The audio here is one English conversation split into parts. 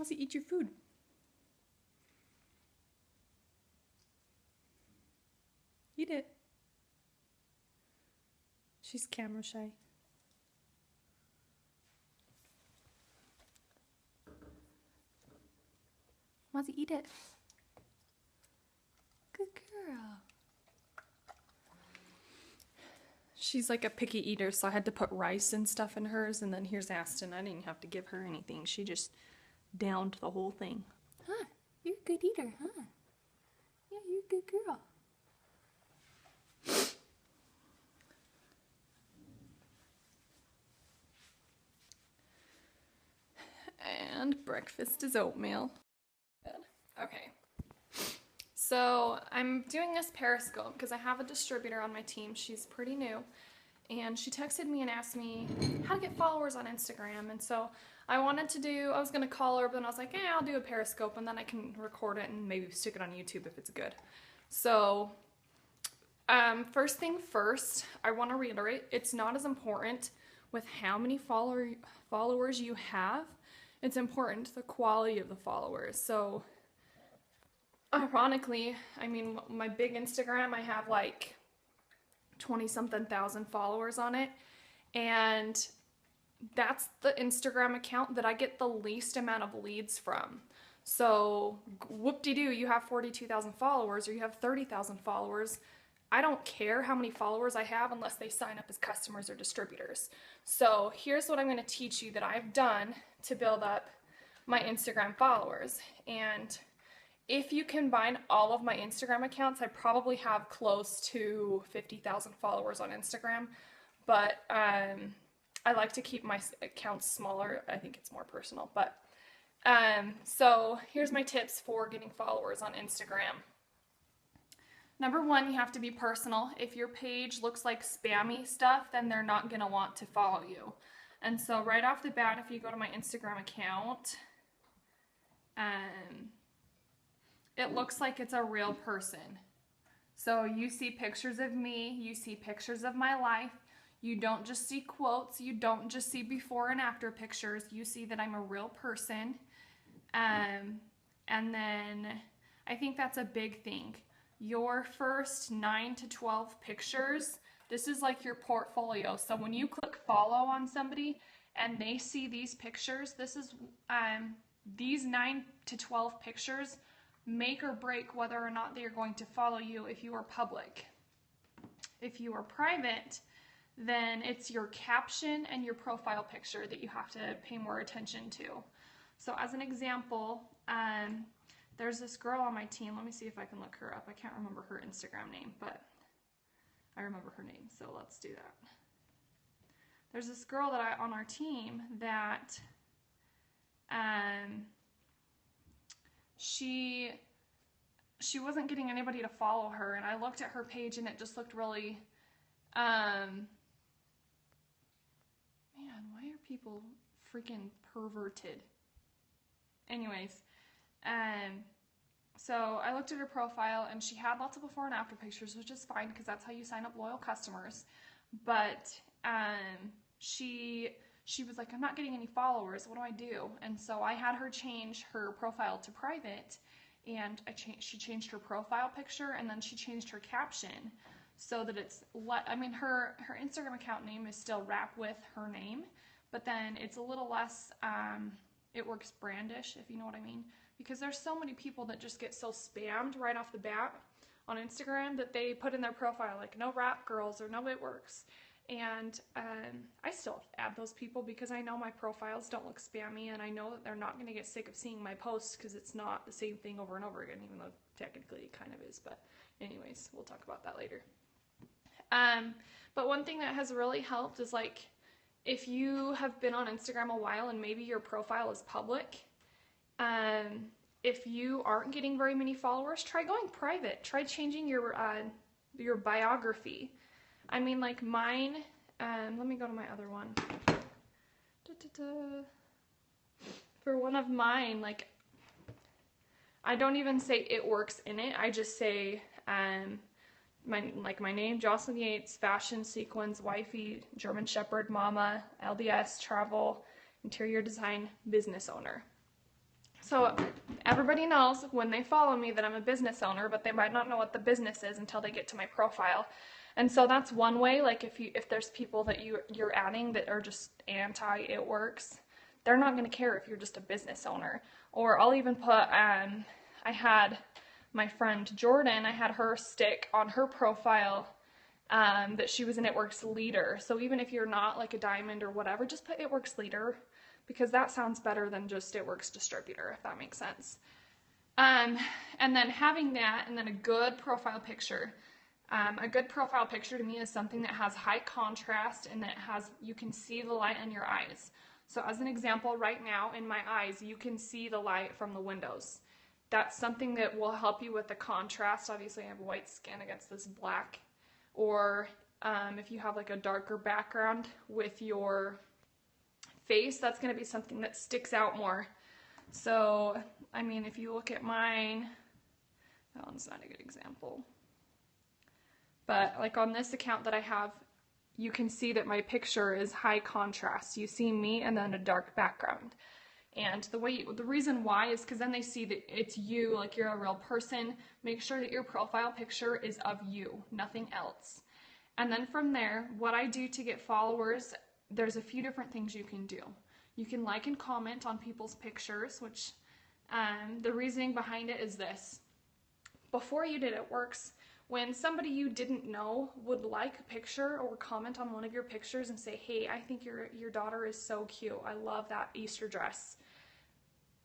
Mozzie, eat your food. Eat it. She's camera shy. Mozzie, eat it. Good girl. She's like a picky eater, so I had to put rice and stuff in hers, and then here's Aston. I didn't have to give her anything. She just downed the whole thing. Huh, you're a good eater, huh? Yeah, you're a good girl. And breakfast is oatmeal. Okay. So I'm doing this Periscope because I have a distributor on my team. She's pretty new. And she texted me and asked me how to get followers on Instagram. And so I was going to call her, but then I was like, I'll do a Periscope and then I can record it and maybe stick it on YouTube if it's good. So first thing first, I want to reiterate, it's not as important with how many followers you have. It's important the quality of the followers. So ironically, I mean, my big Instagram, I have like 20-something thousand followers on it, and that's the Instagram account that I get the least amount of leads from. So whoop-de-doo, you have 42,000 followers or you have 30,000 followers. I don't care how many followers I have unless they sign up as customers or distributors. So here's what I'm going to teach you that I've done to build up my Instagram followers. And if you combine all of my Instagram accounts, I probably have close to 50,000 followers on Instagram, but I like to keep my accounts smaller. I think it's more personal, but so here's my tips for getting followers on Instagram. Number one, you have to be personal. If your page looks like spammy stuff, then they're not going to want to follow you. And so right off the bat, if you go to my Instagram account, it looks like it's a real person. So you see pictures of me, you see pictures of my life. You don't just see quotes, you don't just see before and after pictures, you see that I'm a real person. And then I think that's a big thing. Your first 9 to 12 pictures, this is like your portfolio. So when you click follow on somebody and they see these pictures, this is these 9 to 12 pictures make or break whether or not they are going to follow you if you are public. If you are private, then it's your caption and your profile picture that you have to pay more attention to. So as an example, there's this girl on my team. Let me see if I can look her up. I can't remember her Instagram name, but I remember her name, so let's do that. There's this girl that on our team that she wasn't getting anybody to follow her, and I looked at her page and it just looked really man, why are people freaking perverted? Anyways, so I looked at her profile and she had lots of before and after pictures, which is fine because that's how you sign up loyal customers. But she was like, I'm not getting any followers, what do I do? And so I had her change her profile to private, and she changed her profile picture, and then she changed her caption so that it's, I mean, her Instagram account name is still Rap With her name, but then it's a little less, it works brandish, if you know what I mean, because there's so many people that just get so spammed right off the bat on Instagram that they put in their profile like, no rap girls or no it works. And I still add those people because I know my profiles don't look spammy, and I know that they're not going to get sick of seeing my posts because it's not the same thing over and over again, even though technically it kind of is. But anyways, we'll talk about that later. But one thing that has really helped is, like, if you have been on Instagram a while and maybe your profile is public, if you aren't getting very many followers, try going private. Try changing your biography. I mean, like mine, let me go to my other one. For one of mine, like, I don't even say it works in it. I just say, my name, Jocelyn Yates, fashion, sequins, wifey, German Shepherd, mama, LDS, travel, interior design, business owner. So everybody knows when they follow me that I'm a business owner, but they might not know what the business is until they get to my profile. And so that's one way, like if there's people that you're adding that are just anti it works, they're not going to care if you're just a business owner. Or I'll even put, I had my friend Jordan, I had her stick on her profile that she was an It Works leader. So even if you're not like a diamond or whatever, just put It Works leader, because that sounds better than just It Works distributor, if that makes sense. And then having that, and then a good profile picture. A good profile picture to me is something that has high contrast and that you can see the light in your eyes. So as an example, right now in my eyes, you can see the light from the windows. That's something that will help you with the contrast. Obviously I have white skin against this black. Or if you have like a darker background with your face, that's going to be something that sticks out more. So, I mean, if you look at mine, that one's not a good example. But like on this account that I have, you can see that my picture is high contrast. You see me and then a dark background. And the reason why is because then they see that it's you, like you're a real person. Make sure that your profile picture is of you, nothing else. And then from there, what I do to get followers, there's a few different things you can do. You can like and comment on people's pictures, which the reasoning behind it is this. Before you did It Works, when somebody you didn't know would like a picture or comment on one of your pictures and say, hey, I think your daughter is so cute. I love that Easter dress.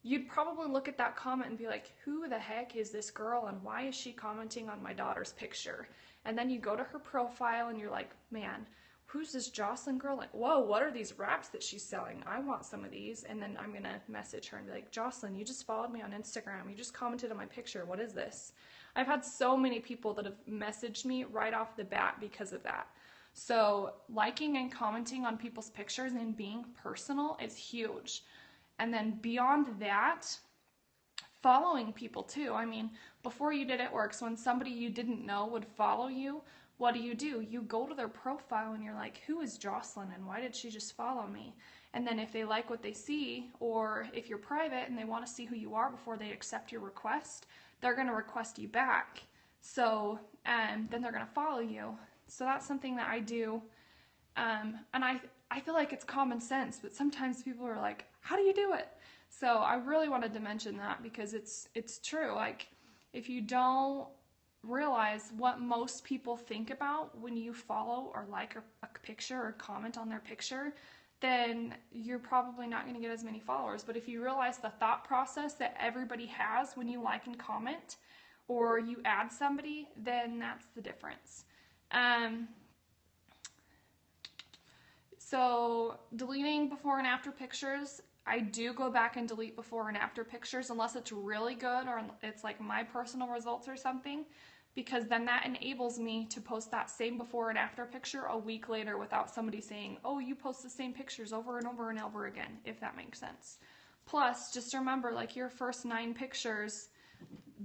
You'd probably look at that comment and be like, who the heck is this girl and why is she commenting on my daughter's picture? And then you go to her profile and you're like, man, who's this Jocelyn girl? Like, whoa, what are these wraps that she's selling? I want some of these. And then I'm going to message her and be like, Jocelyn, you just followed me on Instagram. You just commented on my picture. What is this? I've had so many people that have messaged me right off the bat because of that. So liking and commenting on people's pictures and being personal is huge. And then beyond that, following people too. I mean, before you did It Works, when somebody you didn't know would follow you, what do? You go to their profile and you're like, who is Jocelyn and why did she just follow me? And then if they like what they see, or if you're private and they want to see who you are before they accept your request, they're going to request you back. So, then they're going to follow you. So that's something that I do. And I feel like it's common sense, but sometimes people are like, how do you do it? So I really wanted to mention that because it's true. Like, if you don't realize what most people think about when you follow or like a picture or comment on their picture, then you're probably not going to get as many followers. But if you realize the thought process that everybody has when you like and comment or you add somebody, then that's the difference. So deleting before and after pictures, I do go back and delete before and after pictures unless it's really good or it's like my personal results or something, because then that enables me to post that same before and after picture a week later without somebody saying, oh, you post the same pictures over and over and over again, if that makes sense. Plus, just remember, like, your first 9 pictures,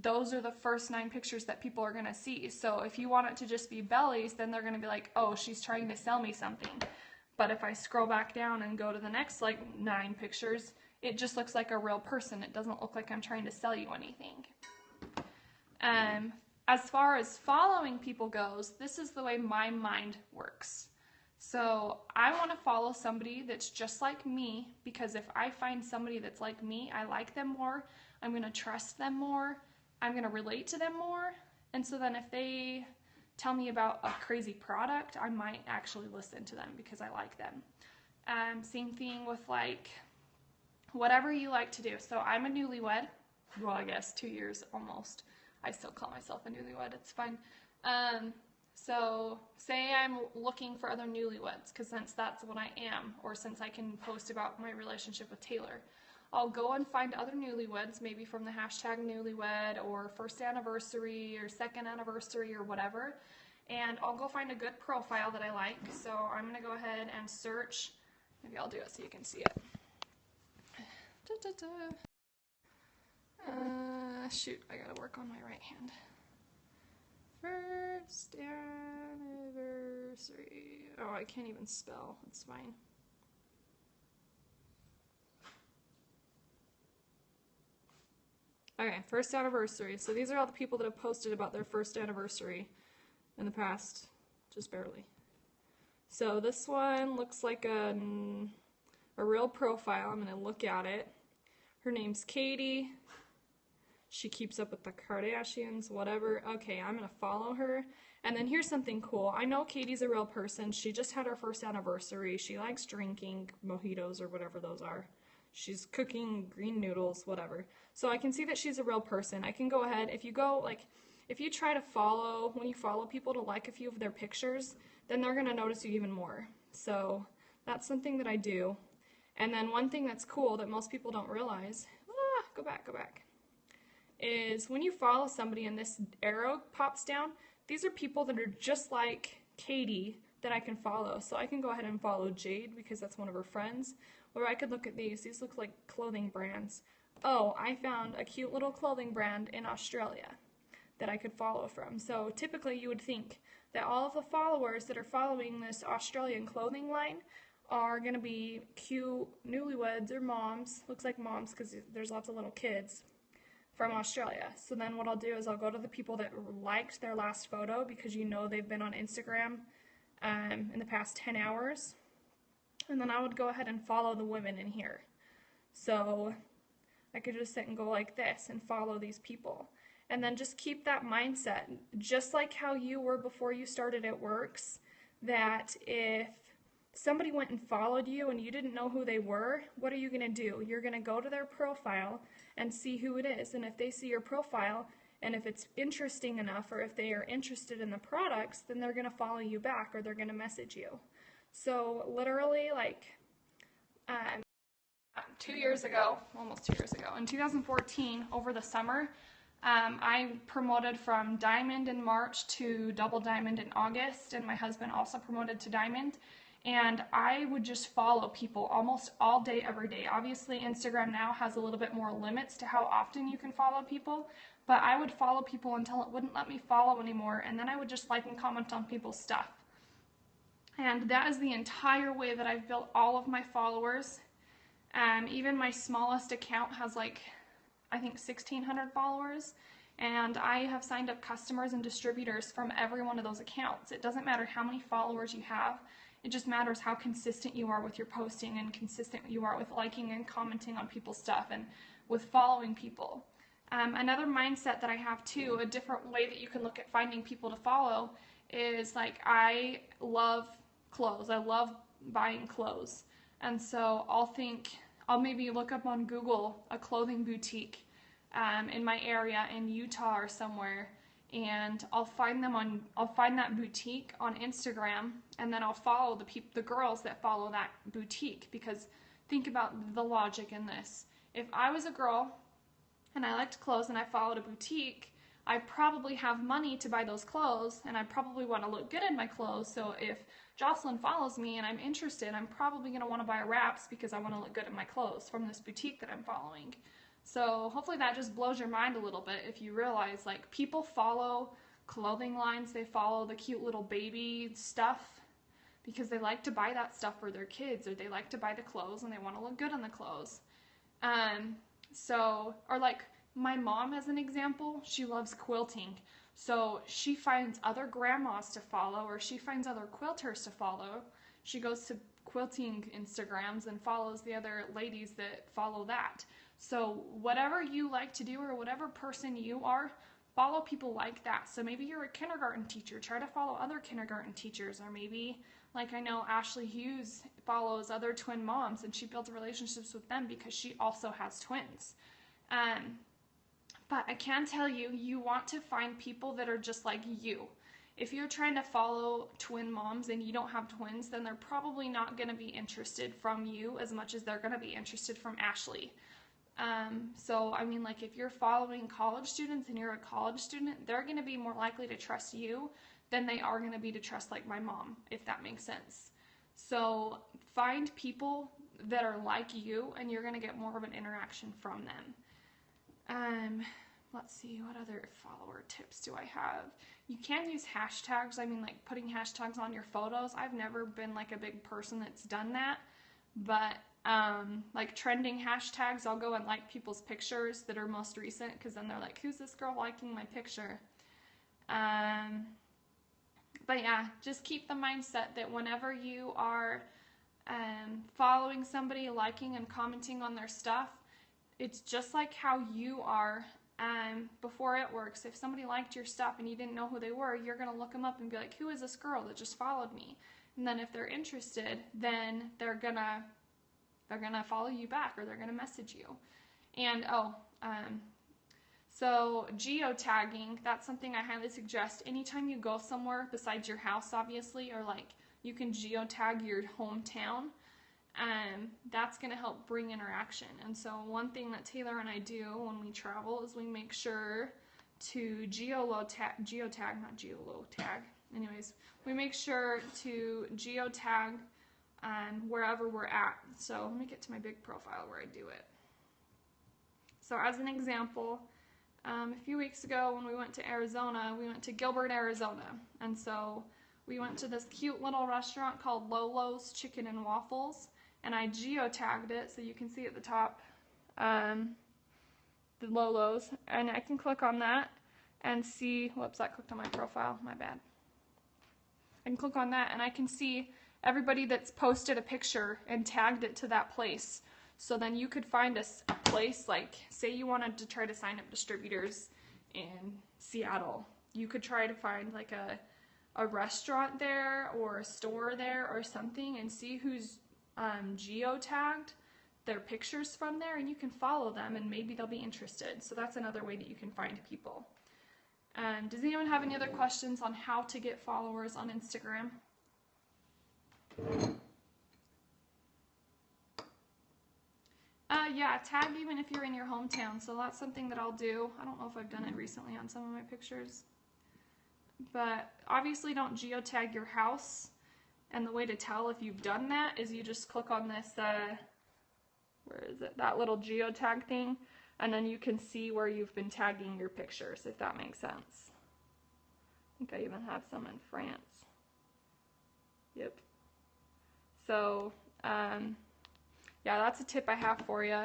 those are the first 9 pictures that people are going to see. So if you want it to just be bellies, then they're going to be like, oh, she's trying to sell me something. But if I scroll back down and go to the next, like, 9 pictures, it just looks like a real person. It doesn't look like I'm trying to sell you anything. As far as following people goes, this is the way my mind works. So I want to follow somebody that's just like me, because if I find somebody that's like me, I like them more, I'm going to trust them more, I'm going to relate to them more, and so then if they tell me about a crazy product, I might actually listen to them because I like them. Same thing with, like, whatever you like to do. So I'm a newlywed. Well, I guess 2 years almost. I still call myself a newlywed. It's fine. So say I'm looking for other newlyweds, because since that's what I am, or since I can post about my relationship with Taylor, I'll go and find other newlyweds, maybe from the hashtag newlywed or first anniversary or second anniversary or whatever, and I'll go find a good profile that I like. So I'm going to go ahead and search. Maybe I'll do it so you can see it. Shoot, I gotta work on my right hand. First anniversary. Oh, I can't even spell. It's fine. Okay, first anniversary. So these are all the people that have posted about their first anniversary in the past, just barely. So this one looks like a real profile. I'm going to look at it. Her name's Katie. She keeps up with the Kardashians, whatever. Okay, I'm going to follow her. And then here's something cool. I know Katie's a real person. She just had her first anniversary. She likes drinking mojitos or whatever those are. She's cooking green noodles, whatever. So I can see that she's a real person. I can go ahead. If you try to follow, when you follow people to like a few of their pictures, then they're going to notice you even more. So that's something that I do. And then one thing that's cool that most people don't realize, go back, is when you follow somebody and this arrow pops down, these are people that are just like Katie that I can follow. So I can go ahead and follow Jade because that's one of her friends. Or I could look at these. These look like clothing brands. Oh, I found a cute little clothing brand in Australia that I could follow from. So typically you would think that all of the followers that are following this Australian clothing line are going to be cute newlyweds or moms. Looks like moms because there's lots of little kids from Australia. So then what I'll do is I'll go to the people that liked their last photo because you know they've been on Instagram in the past 10 hours. And then I would go ahead and follow the women in here. So I could just sit and go like this and follow these people. And then just keep that mindset, just like how you were before you started It Works, that if somebody went and followed you and you didn't know who they were, what are you going to do? You're going to go to their profile and see who it is. And if they see your profile and if it's interesting enough or if they are interested in the products, then they're going to follow you back or they're going to message you. So literally like 2 years ago, almost 2 years ago, in 2014, over the summer, I promoted from Diamond in March to Double Diamond in August, and my husband also promoted to Diamond. And I would just follow people almost all day, every day. Obviously, Instagram now has a little bit more limits to how often you can follow people, but I would follow people until it wouldn't let me follow anymore, and then I would just like and comment on people's stuff. And that is the entire way that I've built all of my followers. Even my smallest account has like, I think 1,600 followers, and I have signed up customers and distributors from every one of those accounts. It doesn't matter how many followers you have. It just matters how consistent you are with your posting and consistent you are with liking and commenting on people's stuff and with following people. Another mindset that I have too, a different way that you can look at finding people to follow, is like I love clothes. I love buying clothes. And so I'll maybe look up on Google a clothing boutique in my area in Utah or somewhere, and I'll find that boutique on Instagram, and then I'll follow the girls that follow that boutique, because think about the logic in this. If I was a girl and I liked clothes and I followed a boutique, I probably have money to buy those clothes, and I probably want to look good in my clothes. So if Jocelyn follows me and I'm interested, I'm probably going to want to buy wraps because I want to look good in my clothes from this boutique that I'm following. So hopefully that just blows your mind a little bit if you realize like people follow clothing lines, they follow the cute little baby stuff because they like to buy that stuff for their kids, or they like to buy the clothes and they want to look good in the clothes. Or like my mom as an example, she loves quilting. So she finds other grandmas to follow, or she finds other quilters to follow. She goes to quilting Instagrams and follows the other ladies that follow that. So whatever you like to do or whatever person you are, follow people like that. So maybe you're a kindergarten teacher, try to follow other kindergarten teachers, or maybe like I know Ashley Hughes follows other twin moms and she builds relationships with them because she also has twins. But I can tell you, you want to find people that are just like you. If you're trying to follow twin moms and you don't have twins, then they're probably not going to be interested from you as much as they're going to be interested from Ashley. So, I mean, like if you're following college students and you're a college student, they're going to be more likely to trust you than they are going to be to trust like my mom, if that makes sense. So find people that are like you and you're going to get more of an interaction from them. Let's see, what other follower tips do I have? You can use hashtags. I mean, like putting hashtags on your photos. I've never been like a big person that's done that, but like trending hashtags. I'll go and like people's pictures that are most recent, because then they're like, who's this girl liking my picture? But yeah, just keep the mindset that whenever you are following somebody, liking and commenting on their stuff, it's just like how you are before it works. If somebody liked your stuff and you didn't know who they were, you're going to look them up and be like, who is this girl that just followed me? And then if they're interested, then they're gonna follow you back, or they're gonna message you. And so geotagging, that's something I highly suggest. Anytime you go somewhere besides your house, obviously, or like you can geotag your hometown, that's going to help bring interaction. And so one thing that Taylor and I do when we travel is we make sure to anyways, we make sure to geotag wherever we're at. So let me get to my big profile where I do it. So as an example, a few weeks ago when we went to Arizona, we went to Gilbert, Arizona. And so we went to this cute little restaurant called Lolo's Chicken and Waffles. And I geotagged it, so you can see at the top the Lolo's. And I can click on that and see, whoops, that clicked on my profile, my bad. I can click on that and I can see everybody that's posted a picture and tagged it to that place. So then you could find a place, like say you wanted to try to sign up distributors in Seattle. You could try to find like a restaurant there or a store there or something and see who's geotagged their pictures from there, and you can follow them and maybe they'll be interested. So that's another way that you can find people. Does anyone have any other questions on how to get followers on Instagram? Yeah, tag even if you're in your hometown. So that's something that I'll do. I don't know if I've done it recently on some of my pictures. But obviously don't geotag your house. And the way to tell if you've done that is you just click on this, where is it? That little geotag thing. And then you can see where you've been tagging your pictures, if that makes sense. I think I even have some in France. Yep. So, yeah, that's a tip I have for you.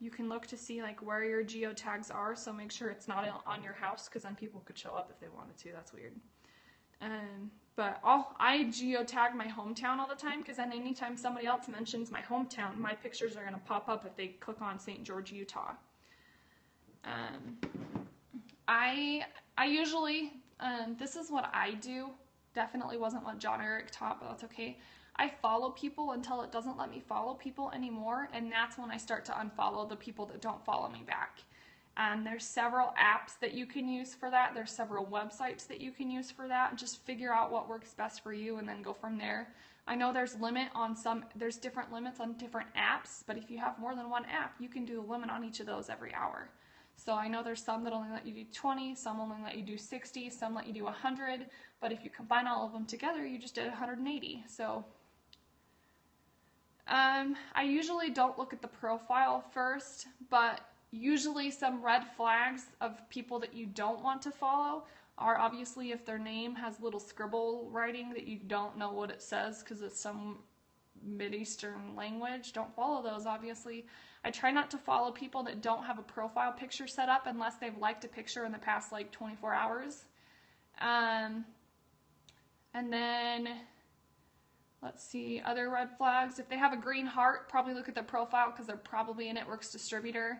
You can look to see like where your geotags are, so make sure it's not on your house, because then people could show up if they wanted to. That's weird. But I geotag my hometown all the time, because then anytime somebody else mentions my hometown, my pictures are going to pop up if they click on St. George, Utah. I usually, this is what I do. Definitely wasn't what John Eric taught, but that's okay. I follow people until it doesn't let me follow people anymore, and that's when I start to unfollow the people that don't follow me back. There's several apps that you can use for that. There's several websites that you can use for that. Just figure out what works best for you and then go from there. I know there's different limits on different apps, but if you have more than one app, you can do a limit on each of those every hour. So I know there's some that only let you do 20, some only let you do 60, some let you do 100, but if you combine all of them together, you just did 180. So I usually don't look at the profile first, but usually some red flags of people that you don't want to follow are obviously if their name has little scribble writing that you don't know what it says because it's some Mid-Eastern language. Don't follow those, obviously. I try not to follow people that don't have a profile picture set up unless they've liked a picture in the past like 24 hours. And then let's see, other red flags. If they have a green heart, probably look at their profile because they're probably a Networks distributor.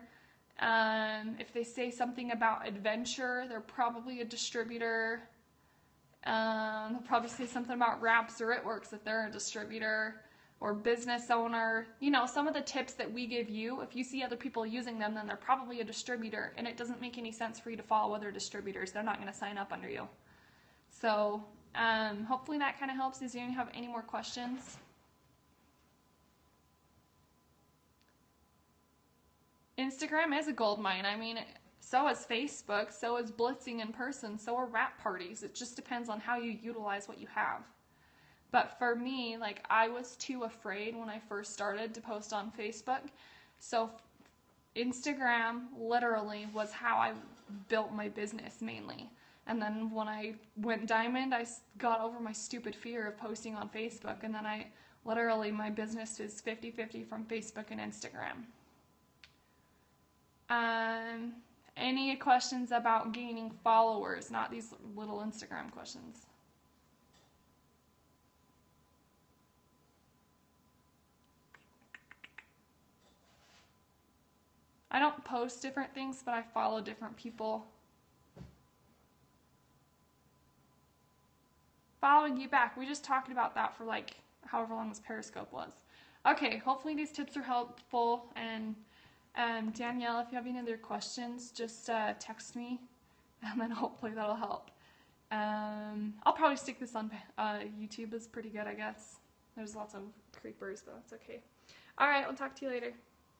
If they say something about adventure, they're probably a distributor. They'll probably say something about Wraps or It Works if they're a distributor or business owner. You know, some of the tips that we give you, if you see other people using them, then they're probably a distributor, and it doesn't make any sense for you to follow other distributors. They're not going to sign up under you. So hopefully that kind of helps. Does anyone have any more questions? Instagram is a gold mine. I mean, so is Facebook, so is blitzing in person, so are wrap parties. It just depends on how you utilize what you have. But for me, like, I was too afraid when I first started to post on Facebook. So Instagram literally was how I built my business mainly. And then when I went diamond, I got over my stupid fear of posting on Facebook. And then I Literally, my business is 50-50 from Facebook and Instagram. Any questions about gaining followers? Not these little Instagram questions. I don't post different things, but I follow different people. Following you back. We just talked about that for like however long this Periscope was. Okay, hopefully these tips are helpful. And Danielle, if you have any other questions, just text me, and then hopefully that'll help. I'll probably stick this on YouTube. Is pretty good, I guess. There's lots of creepers, but that's okay. All right, I'll talk to you later.